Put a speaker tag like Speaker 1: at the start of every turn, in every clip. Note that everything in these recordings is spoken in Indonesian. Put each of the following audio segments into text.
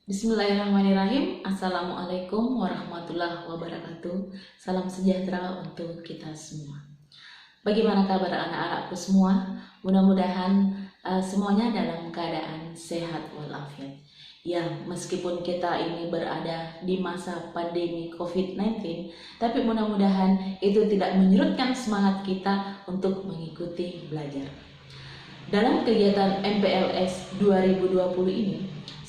Speaker 1: Bismillahirrahmanirrahim. Assalamualaikum warahmatullahi wabarakatuh. Salam sejahtera untuk kita semua. Bagaimana kabar anak-anakku semua? Mudah-mudahan semuanya dalam keadaan sehat walafiat. Ya, meskipun kita ini berada di masa pandemi COVID-19, tapi mudah-mudahan itu tidak menyurutkan semangat kita untuk mengikuti belajar. Dalam kegiatan MPLS 2020 ini,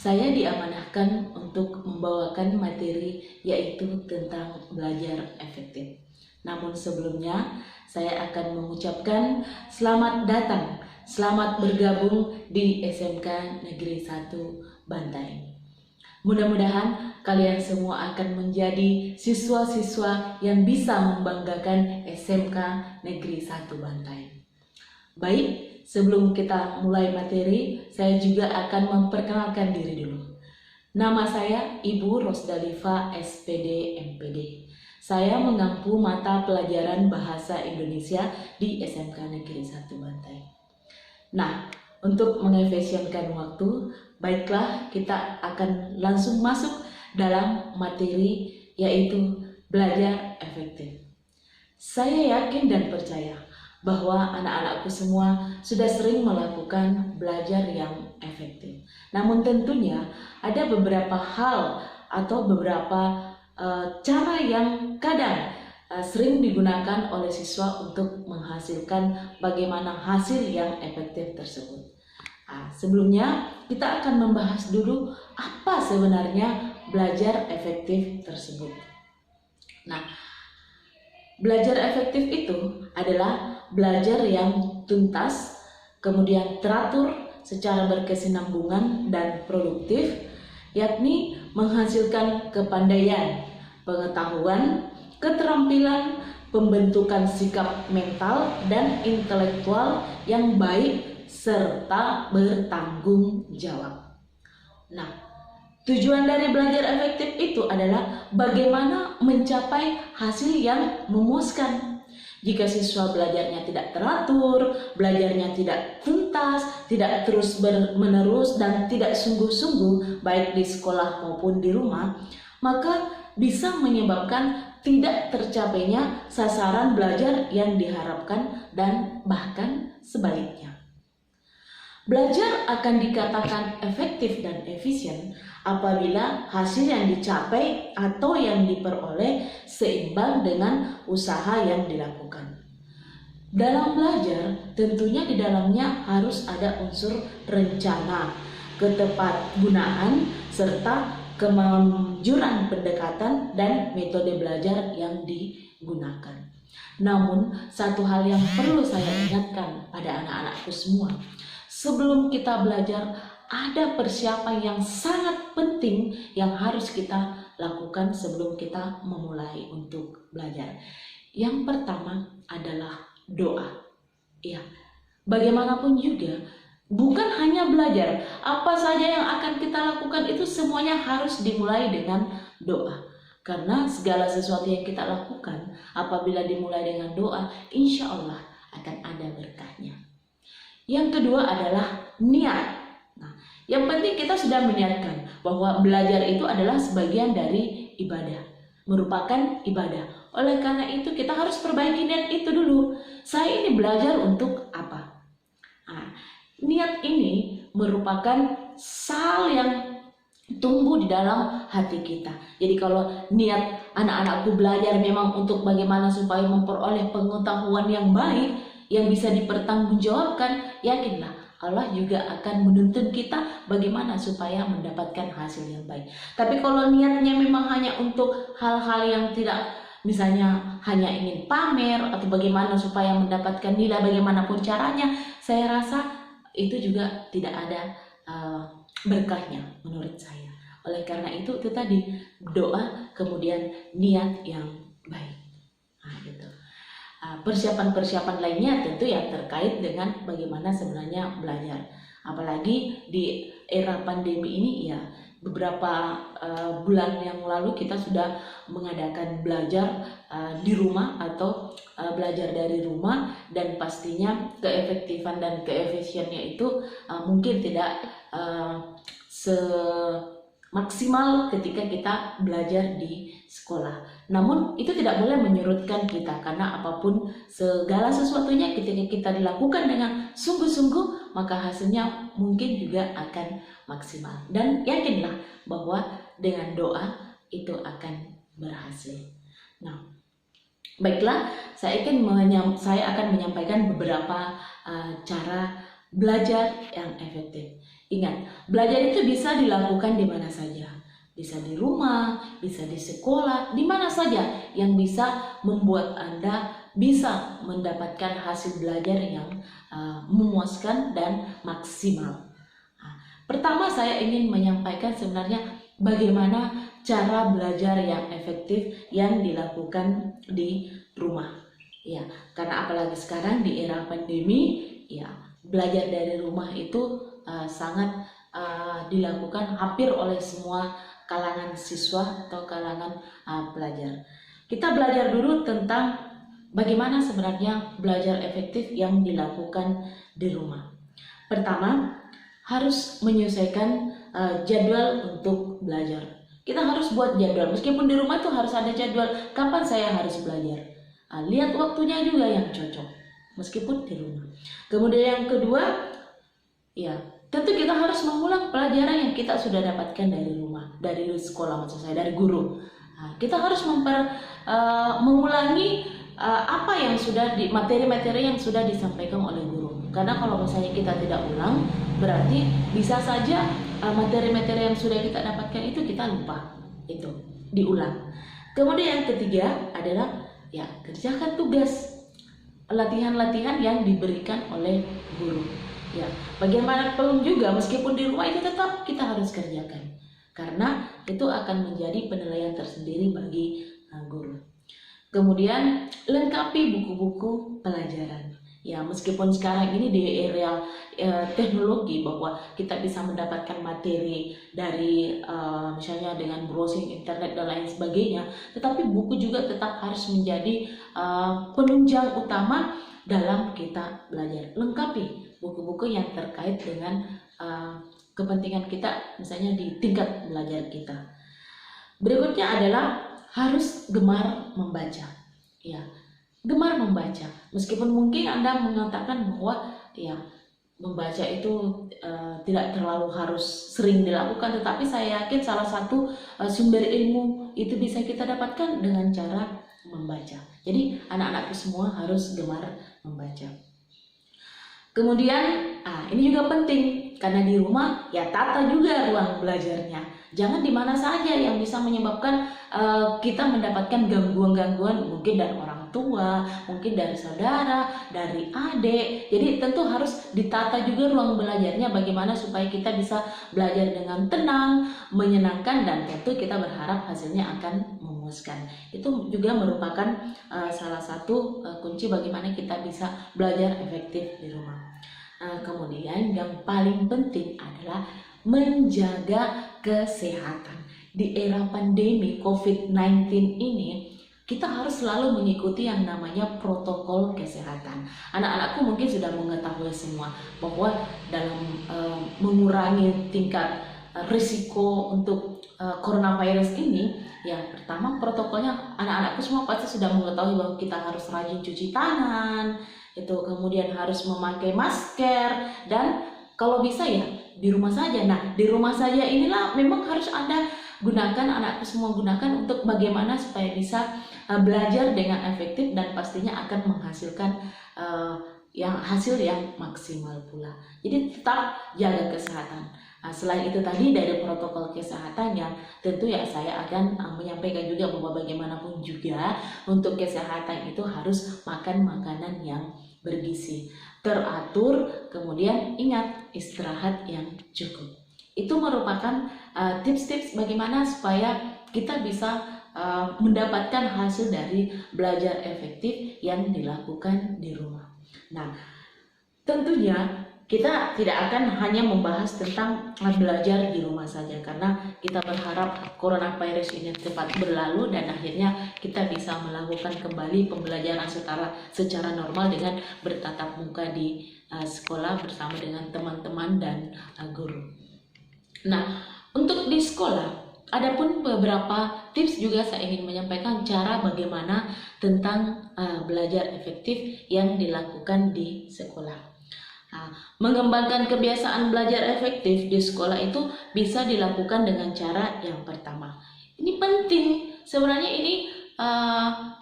Speaker 1: saya diamanahkan untuk membawakan materi yaitu tentang belajar efektif. Namun sebelumnya, saya akan mengucapkan selamat datang, selamat bergabung di SMK Negeri 1 Bantaeng. Mudah-mudahan kalian semua akan menjadi siswa-siswa yang bisa membanggakan SMK Negeri 1 Bantaeng. Baik, sebelum kita mulai materi, saya juga akan memperkenalkan diri dulu. Nama saya Ibu Rosdalifa SPD MPD. Saya mengampu mata pelajaran Bahasa Indonesia di SMK Negeri 1 Bantaeng. Nah, untuk mengefisienkan waktu, baiklah kita akan langsung masuk dalam materi yaitu belajar efektif. Saya yakin dan percaya bahwa anak-anakku semua sudah sering melakukan belajar yang efektif. Namun tentunya ada beberapa hal atau beberapa cara yang kadang sering digunakan oleh siswa untuk menghasilkan bagaimana hasil yang efektif tersebut. Sebelumnya kita akan membahas dulu apa sebenarnya belajar efektif tersebut. Nah, belajar efektif itu adalah belajar yang tuntas, kemudian teratur secara berkesinambungan dan produktif, yakni menghasilkan kepandaian, pengetahuan, keterampilan, pembentukan sikap mental dan intelektual yang baik serta bertanggung jawab. Nah, tujuan dari belajar efektif itu adalah bagaimana mencapai hasil yang memuaskan. Jika siswa belajarnya tidak teratur, belajarnya tidak tuntas, tidak terus-menerus dan tidak sungguh-sungguh baik di sekolah maupun di rumah, maka bisa menyebabkan tidak tercapainya sasaran belajar yang diharapkan dan bahkan sebaliknya. Belajar akan dikatakan efektif dan efisien apabila hasil yang dicapai atau yang diperoleh seimbang dengan usaha yang dilakukan. Dalam belajar, tentunya di dalamnya harus ada unsur rencana, ketepatgunaan, serta kemanjuran pendekatan dan metode belajar yang digunakan. Namun, satu hal yang perlu saya ingatkan pada anak-anakku semua, sebelum kita belajar, ada persiapan yang sangat penting yang harus kita lakukan sebelum kita memulai untuk belajar. Yang pertama adalah doa. Ya, bagaimanapun juga, bukan hanya belajar, apa saja yang akan kita lakukan itu semuanya harus dimulai dengan doa. Karena segala sesuatu yang kita lakukan, apabila dimulai dengan doa, insya Allah akan ada berkahnya. Yang kedua adalah niat. Nah, yang penting kita sudah meniatkan bahwa belajar itu adalah sebagian dari ibadah, merupakan ibadah. Oleh karena itu kita harus perbaiki niat itu dulu. Saya ini belajar untuk apa? Nah, niat ini merupakan sal yang tumbuh di dalam hati kita. Jadi kalau niat anak-anakku belajar memang untuk bagaimana supaya memperoleh pengetahuan yang baik, yang bisa dipertanggungjawabkan, yakinlah Allah juga akan menuntun kita bagaimana supaya mendapatkan hasil yang baik. Tapi kalau niatnya memang hanya untuk hal-hal yang tidak, misalnya hanya ingin pamer atau bagaimana supaya mendapatkan nilai bagaimanapun caranya, saya rasa itu juga tidak ada berkahnya menurut saya. Oleh karena itu tadi doa kemudian niat yang baik. Nah, gitu. Persiapan-persiapan lainnya tentu yang terkait dengan bagaimana sebenarnya belajar. Apalagi di era pandemi ini, ya beberapa bulan yang lalu kita sudah mengadakan belajar di rumah atau belajar dari rumah, dan pastinya keefektifan dan keefisiennya itu mungkin tidak maksimal ketika kita belajar di sekolah. Namun itu tidak boleh menyurutkan kita, karena apapun segala sesuatunya ketika kita dilakukan dengan sungguh-sungguh, maka hasilnya mungkin juga akan maksimal. Dan yakinlah bahwa dengan doa itu akan berhasil. Nah, baiklah, saya akan menyampaikan beberapa cara belajar yang efektif. Ingat, belajar itu bisa dilakukan di mana saja. Bisa di rumah, bisa di sekolah, di mana saja yang bisa membuat Anda bisa mendapatkan hasil belajar yang memuaskan dan maksimal. Pertama, saya ingin menyampaikan sebenarnya bagaimana cara belajar yang efektif yang dilakukan di rumah. Ya, karena apalagi sekarang di era pandemi, ya, belajar dari rumah itu sangat dilakukan hampir oleh semua kalangan siswa atau kalangan pelajar. Kita belajar dulu tentang bagaimana sebenarnya belajar efektif yang dilakukan di rumah. Pertama, harus menyelesaikan jadwal untuk belajar. Kita harus buat jadwal, meskipun di rumah itu harus ada jadwal kapan saya harus belajar. Lihat waktunya juga yang cocok, meskipun di rumah. Kemudian yang kedua, ya, tentu kita harus mengulang pelajaran yang kita sudah dapatkan dari rumah, dari sekolah maksud saya, dari guru. Kita harus mengulangi apa yang sudah materi-materi yang sudah disampaikan oleh guru. Karena kalau misalnya kita tidak ulang, berarti bisa saja materi-materi yang sudah kita dapatkan itu kita lupa, itu diulang. Kemudian yang ketiga adalah ya, kerjakan tugas, latihan-latihan yang diberikan oleh guru. Ya, bagaimanapun juga meskipun di rumah itu tetap kita harus kerjakan, karena itu akan menjadi penilaian tersendiri bagi guru. Kemudian lengkapi buku-buku pelajaran. Ya, meskipun sekarang ini di era teknologi bahwa kita bisa mendapatkan materi dari misalnya dengan browsing internet dan lain sebagainya, tetapi buku juga tetap harus menjadi penunjang utama dalam kita belajar. Lengkapi buku-buku yang terkait dengan kepentingan kita, misalnya di tingkat belajar kita. Berikutnya adalah harus gemar membaca. Ya, gemar membaca. Meskipun mungkin Anda mengatakan bahwa ya, membaca itu tidak terlalu harus sering dilakukan, tetapi saya yakin salah satu sumber ilmu itu bisa kita dapatkan dengan cara membaca. Jadi anak-anakku semua harus gemar membaca. Kemudian ini juga penting, karena di rumah ya tata juga ruang belajarnya. Jangan di mana saja yang bisa menyebabkan kita mendapatkan gangguan-gangguan, mungkin dari orang tua, mungkin dari saudara, dari adik. Jadi tentu harus ditata juga ruang belajarnya, bagaimana supaya kita bisa belajar dengan tenang, menyenangkan, dan tentu kita berharap hasilnya akan memuaskan. Itu juga merupakan salah satu kunci bagaimana kita bisa belajar efektif di rumah. Kemudian yang paling penting adalah menjaga kesehatan. Di era pandemi COVID-19 ini, kita harus selalu mengikuti yang namanya protokol kesehatan. Anak-anakku mungkin sudah mengetahui semua bahwa dalam mengurangi tingkat risiko untuk coronavirus ini, ya pertama protokolnya anak-anakku semua pasti sudah mengetahui bahwa kita harus rajin cuci tangan, itu kemudian harus memakai masker, dan kalau bisa ya di rumah saja. Nah, di rumah saja inilah memang harus Anda gunakan, anakku semua gunakan untuk bagaimana supaya bisa belajar dengan efektif dan pastinya akan menghasilkan hasil yang maksimal pula. Jadi tetap jaga kesehatan. Selain itu tadi dari protokol kesehatan yang tentu ya saya akan menyampaikan juga bahwa bagaimanapun juga untuk kesehatan itu harus makan makanan yang bergizi, teratur, kemudian ingat istirahat yang cukup. Itu merupakan tips-tips bagaimana supaya kita bisa mendapatkan hasil dari belajar efektif yang dilakukan di rumah. Nah, tentunya kita tidak akan hanya membahas tentang belajar di rumah saja, karena kita berharap coronavirus ini cepat berlalu dan akhirnya kita bisa melakukan kembali pembelajaran secara normal dengan bertatap muka di sekolah bersama dengan teman-teman dan guru. Nah, Untuk di sekolah, ada pun beberapa tips juga saya ingin menyampaikan cara bagaimana tentang belajar efektif yang dilakukan di sekolah. Mengembangkan kebiasaan belajar efektif di sekolah itu bisa dilakukan dengan cara yang pertama. Ini penting, sebenarnya ini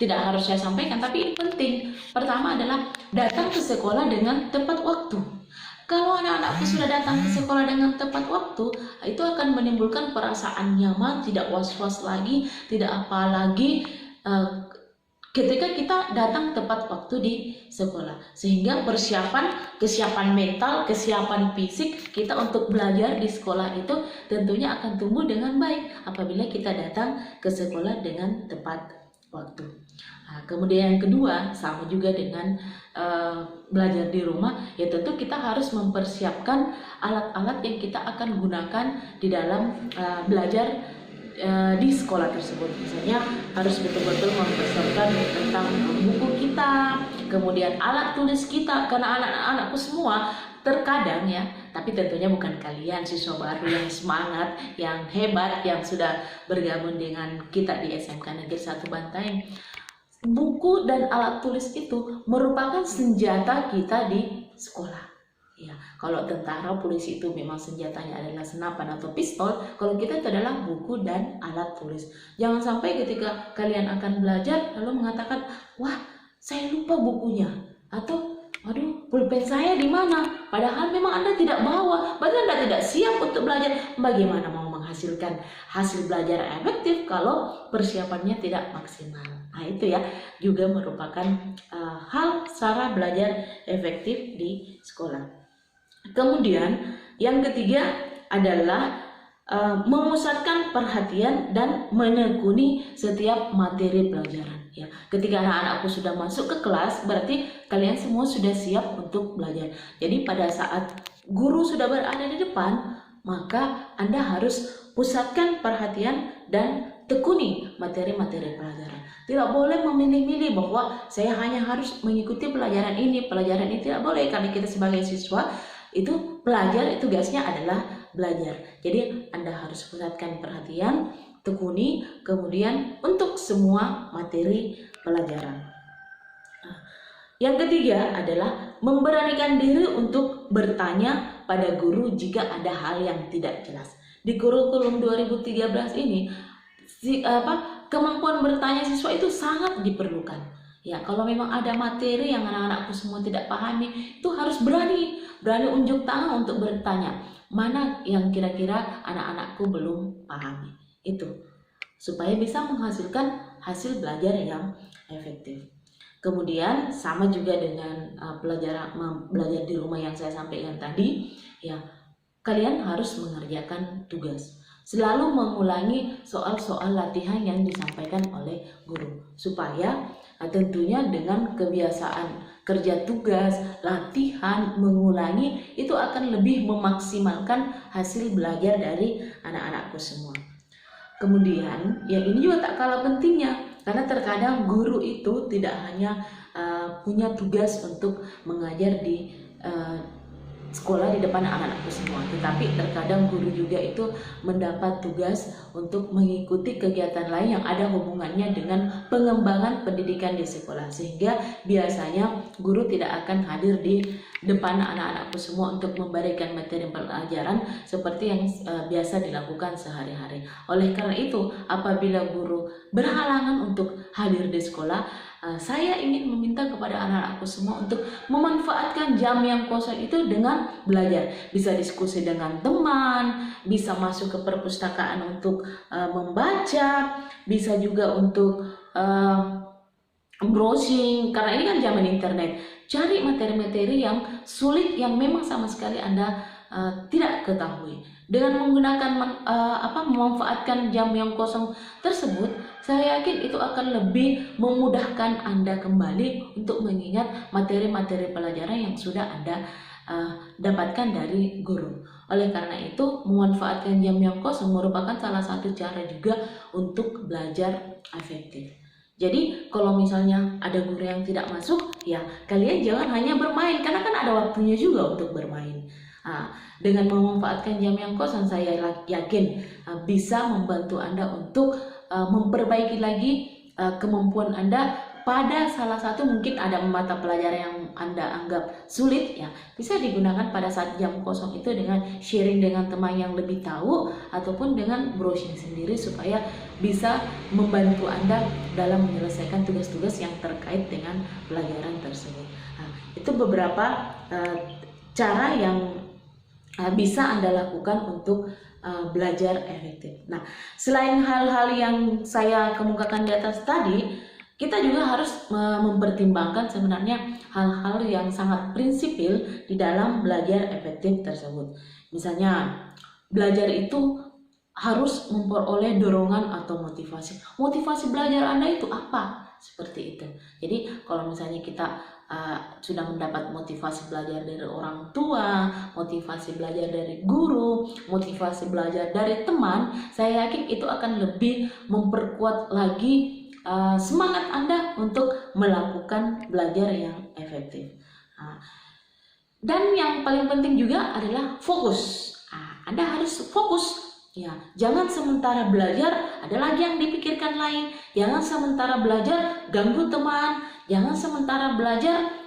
Speaker 1: tidak harus saya sampaikan, tapi ini penting. Pertama adalah datang ke sekolah dengan tepat waktu. Kalau anak-anakku sudah datang ke sekolah dengan tepat waktu, itu akan menimbulkan perasaan nyaman, tidak was-was lagi, tidak apa lagi ketika kita datang tepat waktu di sekolah. Sehingga kesiapan mental, kesiapan fisik kita untuk belajar di sekolah itu tentunya akan tumbuh dengan baik apabila kita datang ke sekolah dengan tepat waktu. Kemudian yang kedua, sama juga dengan belajar di rumah, ya tentu kita harus mempersiapkan alat-alat yang kita akan gunakan di dalam belajar di sekolah tersebut. Misalnya harus betul-betul mempersiapkan tentang buku kita, kemudian alat tulis kita, karena anak-anakku semua terkadang ya, tapi tentunya bukan kalian siswa baru yang semangat, yang hebat, yang sudah bergabung dengan kita di SMK Negeri 1 Bantaeng. Buku dan alat tulis itu merupakan senjata kita di sekolah. Ya, kalau tentara, polisi itu memang senjatanya adalah senapan atau pistol. Kalau kita itu adalah buku dan alat tulis. Jangan sampai ketika kalian akan belajar lalu mengatakan, wah saya lupa bukunya, atau waduh pulpen saya di mana? Padahal memang Anda tidak bawa, berarti Anda tidak siap untuk belajar. Bagaimana mau menghasilkan hasil belajar efektif kalau persiapannya tidak maksimal? Nah itu ya juga merupakan hal cara belajar efektif di sekolah. Kemudian yang ketiga adalah memusatkan perhatian dan menekuni setiap materi pelajaran. Ya, ketika anak-anakku sudah masuk ke kelas, berarti kalian semua sudah siap untuk belajar. Jadi pada saat guru sudah berada di depan, maka Anda harus pusatkan perhatian dan tekuni materi-materi pelajaran. Tidak boleh memilih-milih bahwa saya hanya harus mengikuti pelajaran ini tidak boleh, karena kita sebagai siswa itu belajar, tugasnya adalah belajar. Jadi Anda harus pusatkan perhatian, tekuni, kemudian untuk semua materi pelajaran. Yang ketiga adalah memberanikan diri untuk bertanya pada guru jika ada hal yang tidak jelas. Di kurikulum 2013 ini kemampuan bertanya siswa itu sangat diperlukan. Ya, kalau memang ada materi yang anak-anakku semua tidak pahami, itu harus berani unjuk tangan untuk bertanya, mana yang kira-kira anak-anakku belum pahami. Itu supaya bisa menghasilkan hasil belajar yang efektif. Kemudian sama juga dengan belajar di rumah yang saya sampaikan tadi, ya kalian harus mengerjakan tugas. Selalu mengulangi soal-soal latihan yang disampaikan oleh guru, supaya tentunya dengan kebiasaan kerja tugas, latihan, mengulangi, itu akan lebih memaksimalkan hasil belajar dari anak-anakku semua. Kemudian yang ini juga tak kalah pentingnya, karena terkadang guru itu tidak hanya punya tugas untuk mengajar di sekolah di depan anak-anakku semua, tetapi terkadang guru juga itu mendapat tugas untuk mengikuti kegiatan lain yang ada hubungannya dengan pengembangan pendidikan di sekolah, sehingga biasanya guru tidak akan hadir di depan anak-anakku semua untuk memberikan materi pelajaran seperti yang biasa dilakukan sehari-hari. Oleh karena itu, apabila guru berhalangan untuk hadir di sekolah, saya ingin meminta kepada anak-anakku semua untuk memanfaatkan jam yang kosong itu dengan belajar. Bisa diskusi dengan teman, bisa masuk ke perpustakaan untuk membaca, bisa juga untuk browsing, karena ini kan zaman internet. Cari materi-materi yang sulit yang memang sama sekali Anda tidak ketahui. Dengan menggunakan memanfaatkan jam yang kosong tersebut, saya yakin itu akan lebih memudahkan Anda kembali untuk mengingat materi-materi pelajaran yang sudah Anda dapatkan dari guru. Oleh karena itu, memanfaatkan jam yang kosong merupakan salah satu cara juga untuk belajar efektif. Jadi kalau misalnya ada guru yang tidak masuk, ya kalian jangan hanya bermain, karena kan ada waktunya juga untuk bermain. Dengan memanfaatkan jam yang kosong, saya yakin bisa membantu Anda untuk memperbaiki lagi kemampuan Anda pada salah satu, mungkin ada mata pelajaran yang Anda anggap sulit, ya bisa digunakan pada saat jam kosong itu dengan sharing dengan teman yang lebih tahu ataupun dengan browsing sendiri supaya bisa membantu Anda dalam menyelesaikan tugas-tugas yang terkait dengan pelajaran tersebut. Itu beberapa cara yang bisa Anda lakukan untuk belajar efektif. Nah, selain hal-hal yang saya kemukakan di atas tadi, kita juga harus mempertimbangkan sebenarnya hal-hal yang sangat prinsipil di dalam belajar efektif tersebut. Misalnya, belajar itu harus memperoleh dorongan atau motivasi. Motivasi belajar Anda itu apa? Seperti itu. Jadi, kalau misalnya kita sudah mendapat motivasi belajar dari orang tua, motivasi belajar dari guru, motivasi belajar dari teman, saya yakin itu akan lebih memperkuat lagi semangat Anda untuk melakukan belajar yang efektif. Dan yang paling penting juga adalah fokus. Anda harus fokus. Ya, jangan sementara belajar ada lagi yang dipikirkan lain. Jangan sementara belajar ganggu teman. Jangan sementara belajar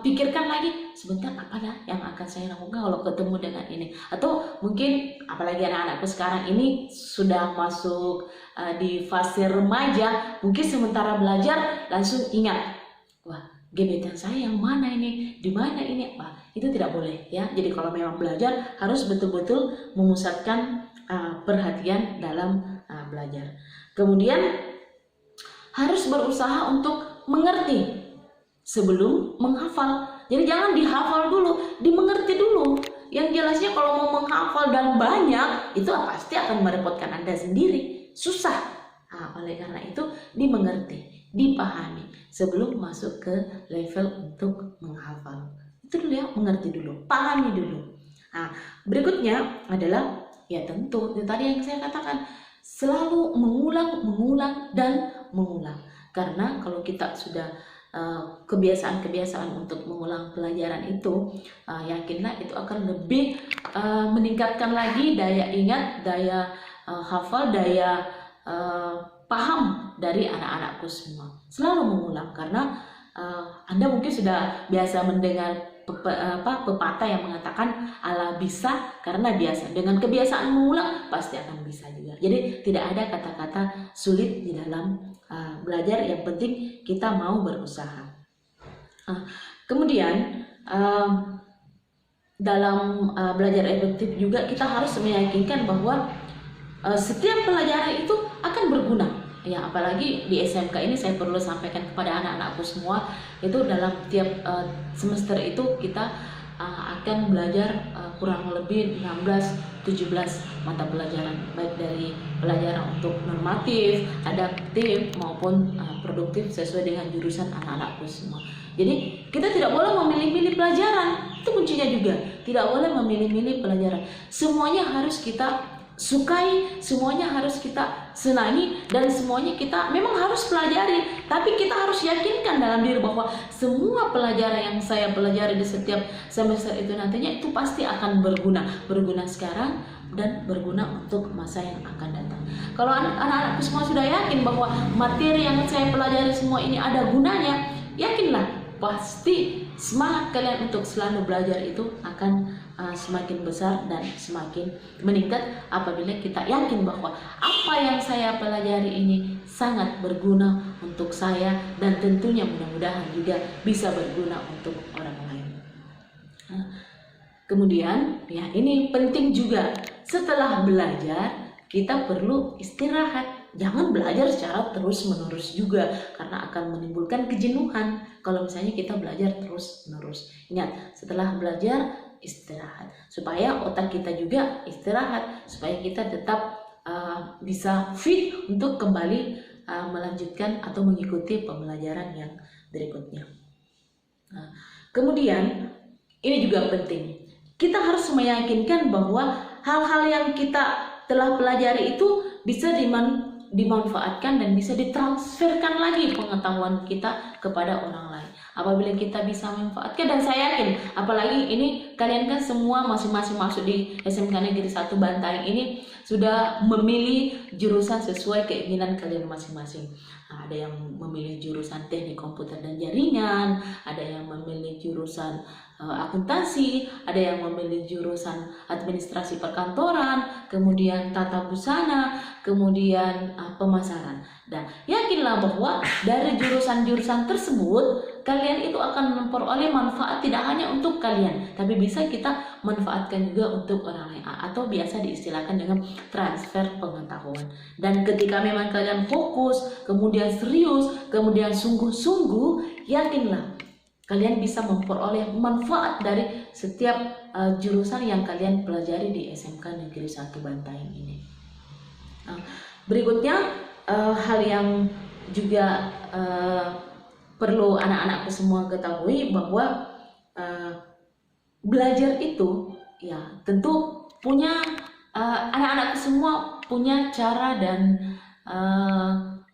Speaker 1: pikirkan lagi sebentar apa ya yang akan saya lakukan kalau ketemu dengan ini. Atau mungkin apalagi anak-anakku sekarang ini sudah masuk di fase remaja, mungkin sementara belajar langsung ingat, wah gebetan saya yang mana ini, di mana ini, itu tidak boleh ya. Jadi kalau memang belajar harus betul-betul memusatkan perhatian dalam belajar. Kemudian harus berusaha untuk mengerti sebelum menghafal. Jadi jangan dihafal dulu, dimengerti dulu. Yang jelasnya kalau mau menghafal dan banyak, itu pasti akan merepotkan Anda sendiri. Susah. Oleh karena itu, dimengerti, dipahami sebelum masuk ke level untuk menghafal. Itu dulu ya, mengerti dulu, pahami dulu. Berikutnya adalah, ya tentu, tadi yang saya katakan, selalu mengulang, dan mengulang. Karena kalau kita sudah kebiasaan-kebiasaan untuk mengulang pelajaran itu, yakinlah itu akan lebih meningkatkan lagi daya ingat, daya hafal, daya paham dari anak-anakku semua. Selalu mengulang, karena Anda mungkin sudah biasa mendengar pepatah yang mengatakan ala bisa karena biasa. Dengan kebiasaan mengulang pasti akan bisa juga. Jadi tidak ada kata-kata sulit di dalam belajar, yang penting kita mau berusaha. Kemudian dalam belajar efektif juga kita harus meyakinkan bahwa setiap pelajaran itu akan berguna. Ya, apalagi di SMK ini saya perlu sampaikan kepada anak-anakku semua, itu dalam tiap semester itu kita akan belajar kurang lebih 16-17 mata pelajaran, baik dari pelajaran untuk normatif, adaptif maupun produktif sesuai dengan jurusan anak-anakku semua. Jadi kita tidak boleh memilih-milih pelajaran, itu kuncinya juga. Tidak boleh memilih-milih pelajaran. Semuanya harus kita sukai, semuanya harus kita senangi, dan semuanya kita memang harus pelajari. Tapi kita harus yakinkan dalam diri bahwa semua pelajaran yang saya pelajari di setiap semester itu nantinya itu pasti akan berguna sekarang dan berguna untuk masa yang akan datang. Kalau anak-anakku semua sudah yakin bahwa materi yang saya pelajari semua ini ada gunanya, yakinlah pasti semangat kalian untuk selalu belajar itu akan semakin besar dan semakin meningkat apabila kita yakin bahwa apa yang saya pelajari ini sangat berguna untuk saya, dan tentunya mudah-mudahan juga bisa berguna untuk orang lain. Kemudian ya ini penting juga, setelah belajar kita perlu istirahat. Jangan belajar secara terus-menerus juga, karena akan menimbulkan kejenuhan kalau misalnya kita belajar terus-menerus. Ingat, setelah belajar istirahat, supaya otak kita juga istirahat, supaya kita tetap bisa fit untuk kembali melanjutkan atau mengikuti pembelajaran yang berikutnya. Kemudian ini juga penting, kita harus meyakinkan bahwa hal-hal yang kita telah pelajari itu bisa dimanfaatkan dan bisa ditransferkan lagi pengetahuan kita kepada orang lain. Apabila kita bisa memanfaatkan, dan saya yakin apalagi ini kalian kan semua masing-masing masuk di SMK Negeri 1 Bantaeng ini sudah memilih jurusan sesuai keinginan kalian masing-masing. Nah, ada yang memilih jurusan teknik komputer dan jaringan, ada yang memilih jurusan akuntansi, ada yang memilih jurusan administrasi perkantoran, kemudian tata busana, kemudian pemasaran. Dan yakinlah bahwa dari jurusan-jurusan tersebut kalian itu akan memperoleh manfaat tidak hanya untuk kalian, tapi bisa kita manfaatkan juga untuk orang lain, atau biasa diistilahkan dengan transfer pengetahuan. Dan ketika memang kalian fokus, kemudian serius, kemudian sungguh-sungguh, yakinlah kalian bisa memperoleh manfaat dari setiap jurusan yang kalian pelajari di SMK Negeri 1 Bantaeng ini. Berikutnya, hal yang juga perlu anak-anakku semua ketahui bahwa belajar itu ya tentu punya anak-anakku semua punya cara dan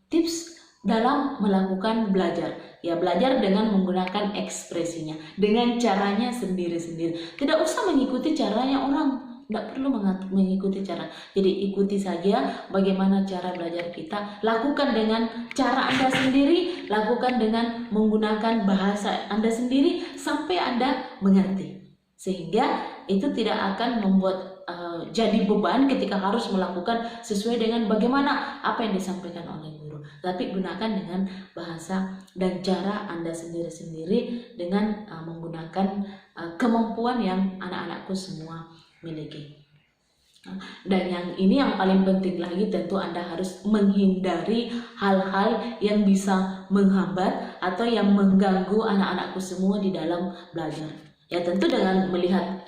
Speaker 1: tips dalam melakukan belajar. Ya, belajar dengan menggunakan ekspresinya, dengan caranya sendiri-sendiri. Tidak usah mengikuti caranya orang, tidak perlu mengikuti cara. Jadi ikuti saja bagaimana cara belajar kita. Lakukan dengan cara Anda sendiri, lakukan dengan menggunakan bahasa Anda sendiri sampai Anda mengerti. Sehingga itu tidak akan membuat jadi beban ketika harus melakukan sesuai dengan bagaimana apa yang disampaikan oleh guru. Tapi gunakan dengan bahasa dan cara Anda sendiri-sendiri dengan menggunakan kemampuan yang anak-anakku semua miliki. Dan yang ini yang paling penting lagi, tentu Anda harus menghindari hal-hal yang bisa menghambat atau yang mengganggu anak-anakku semua di dalam belajar. Ya, tentu dengan melihat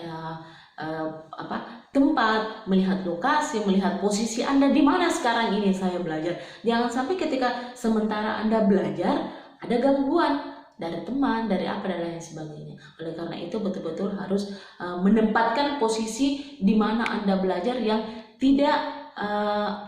Speaker 1: tempat, melihat lokasi, melihat posisi Anda di mana sekarang ini saya belajar. Jangan sampai ketika sementara Anda belajar ada gangguan dari teman, dari apa dan lain sebagainya. Oleh karena itu betul-betul harus menempatkan posisi di mana Anda belajar yang tidak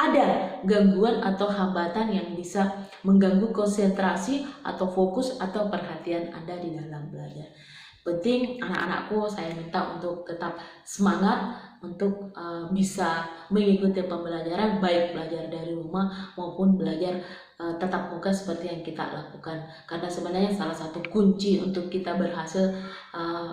Speaker 1: ada gangguan atau hambatan yang bisa mengganggu konsentrasi atau fokus atau perhatian Anda di dalam belajar. Penting anak-anakku saya minta untuk tetap semangat untuk bisa mengikuti pembelajaran, baik belajar dari rumah maupun belajar tatap muka seperti yang kita lakukan. Karena sebenarnya salah satu kunci untuk kita berhasil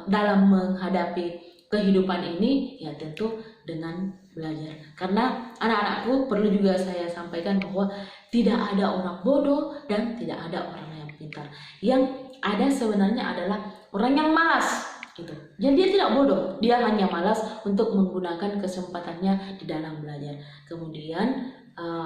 Speaker 1: dalam menghadapi kehidupan ini ya tentu dengan belajar. Karena anak-anakku perlu juga saya sampaikan bahwa tidak ada orang bodoh dan tidak ada orang yang pintar. Yang ada sebenarnya adalah orang yang malas gitu. Jadi dia tidak bodoh, dia hanya malas untuk menggunakan kesempatannya di dalam belajar. Kemudian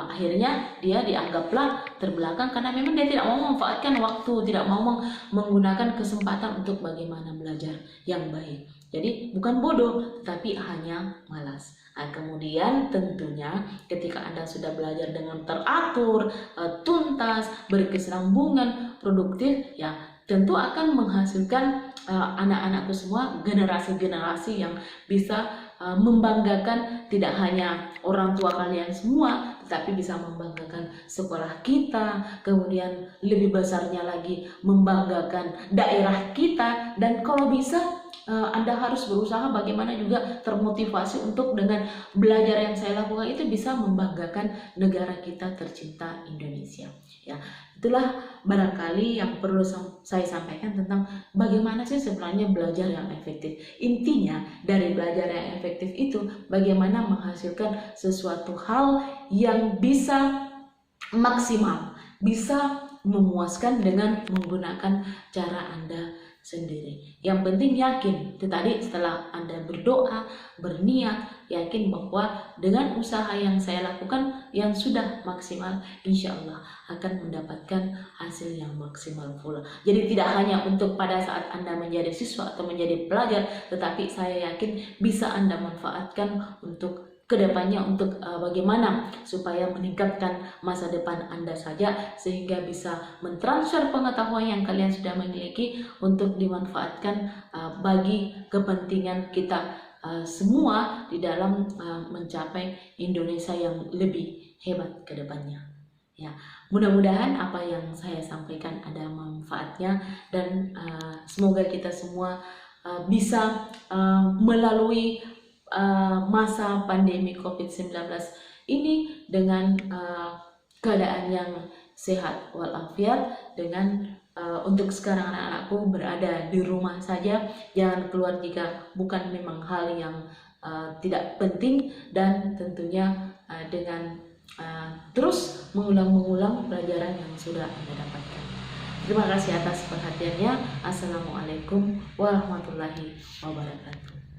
Speaker 1: akhirnya dia dianggaplah terbelakang karena memang dia tidak mau memanfaatkan waktu, tidak mau menggunakan kesempatan untuk bagaimana belajar yang baik. Jadi bukan bodoh, tetapi hanya malas. Nah, kemudian tentunya ketika Anda sudah belajar dengan teratur, tuntas, berkesinambungan, produktif, ya tentu akan menghasilkan anak-anakku semua generasi-generasi yang bisa membanggakan tidak hanya orang tua kalian semua, tetapi bisa membanggakan sekolah kita, kemudian lebih besarnya lagi membanggakan daerah kita, dan kalau bisa Anda harus berusaha bagaimana juga termotivasi untuk dengan belajar yang saya lakukan itu bisa membanggakan negara kita tercinta Indonesia. Ya, itulah barangkali yang perlu saya sampaikan tentang bagaimana sih sebenarnya belajar yang efektif. Intinya dari belajar yang efektif itu bagaimana menghasilkan sesuatu hal yang bisa maksimal, bisa memuaskan dengan menggunakan cara Anda sendiri. Yang penting yakin, itu tadi setelah Anda berdoa, berniat, yakin bahwa dengan usaha yang saya lakukan yang sudah maksimal, insya Allah akan mendapatkan hasil yang maksimal pula. Jadi tidak hanya untuk pada saat Anda menjadi siswa atau menjadi pelajar, tetapi saya yakin bisa Anda manfaatkan untuk kedepannya untuk bagaimana supaya meningkatkan masa depan Anda saja, sehingga bisa mentransfer pengetahuan yang kalian sudah memiliki untuk dimanfaatkan bagi kepentingan kita semua di dalam mencapai Indonesia yang lebih hebat ke depannya. Ya, mudah-mudahan apa yang saya sampaikan ada manfaatnya dan semoga kita semua bisa melalui masa pandemi COVID-19 ini dengan keadaan yang sehat walafiat, dengan untuk sekarang anak-anakku berada di rumah saja, jangan keluar jika bukan memang hal yang tidak penting, dan tentunya dengan terus mengulang pelajaran yang sudah Anda dapatkan. Terima kasih atas perhatiannya. Assalamualaikum warahmatullahi wabarakatuh.